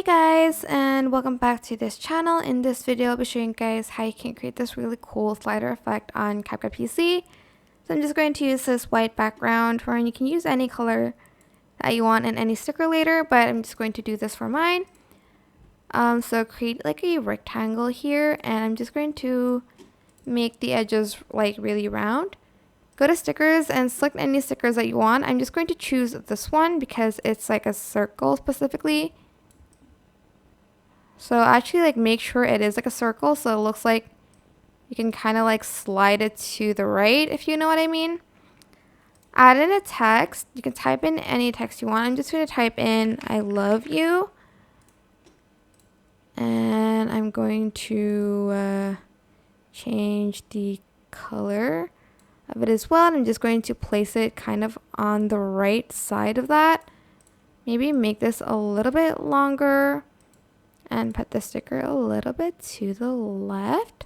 Hey guys, and welcome back to this channel. In this video, I'll be showing you guys how you can create this really cool slider effect on CapCut PC. So I'm just going to use this white background, and you can use any color that you want in any sticker later, but I'm just going to do this for mine. So create like a rectangle here, and I'm just going to make the edges like really round. Go to stickers and select any stickers that you want. I'm just going to choose this one because it's like a circle specifically. So actually like make sure it is like a circle so it looks like you can kind of like slide it to the right, if you know what I mean. Add in a text. You can type in any text you want. I'm just going to type in I love you. And I'm going to change the color of it as well. And I'm just going to place it kind of on the right side of that. Maybe make this a little bit longer. And put the sticker a little bit to the left.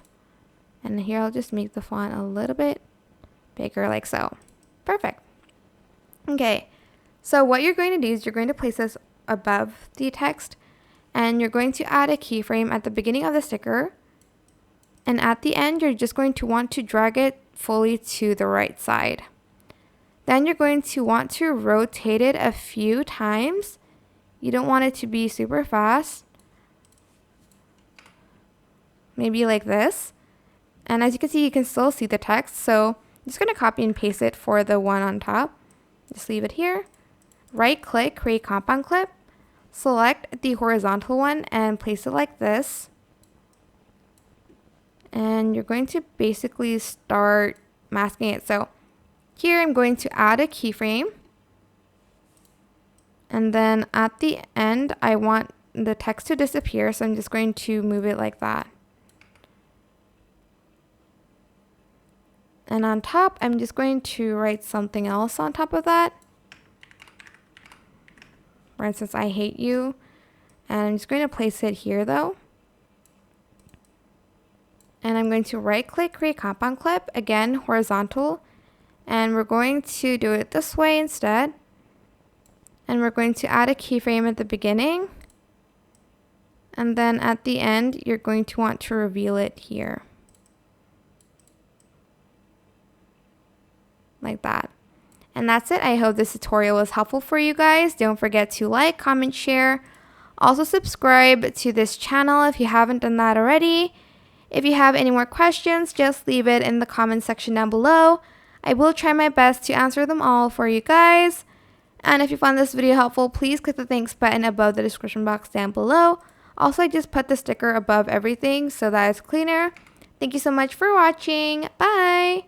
And here I'll just make the font a little bit bigger like so. Perfect. Okay, so what you're going to do is you're going to place this above the text. And you're going to add a keyframe at the beginning of the sticker. And at the end, you're just going to want to drag it fully to the right side. Then you're going to want to rotate it a few times. You don't want it to be super fast. Maybe like this. And as you can see, you can still see the text. So I'm just going to copy and paste it for the one on top. Just leave it here. Right click, create compound clip. Select the horizontal one and place it like this. And you're going to basically start masking it. So here I'm going to add a keyframe. And then at the end, I want the text to disappear. So I'm just going to move it like that. And on top, I'm just going to write something else on top of that. For instance, I hate you. And I'm just going to place it here though. And I'm going to right click, create compound clip, again, horizontal. And we're going to do it this way instead. And we're going to add a keyframe at the beginning. And then at the end, you're going to want to reveal it here. Like that. And that's it. I hope this tutorial was helpful for you guys. Don't forget to like, comment, share. Also subscribe to this channel if you haven't done that already. If you have any more questions, just leave it in the comment section down below. I will try my best to answer them all for you guys. And if you found this video helpful, please click the thanks button above the description box down below. Also, I just put the sticker above everything so that it's cleaner. Thank you so much for watching. Bye!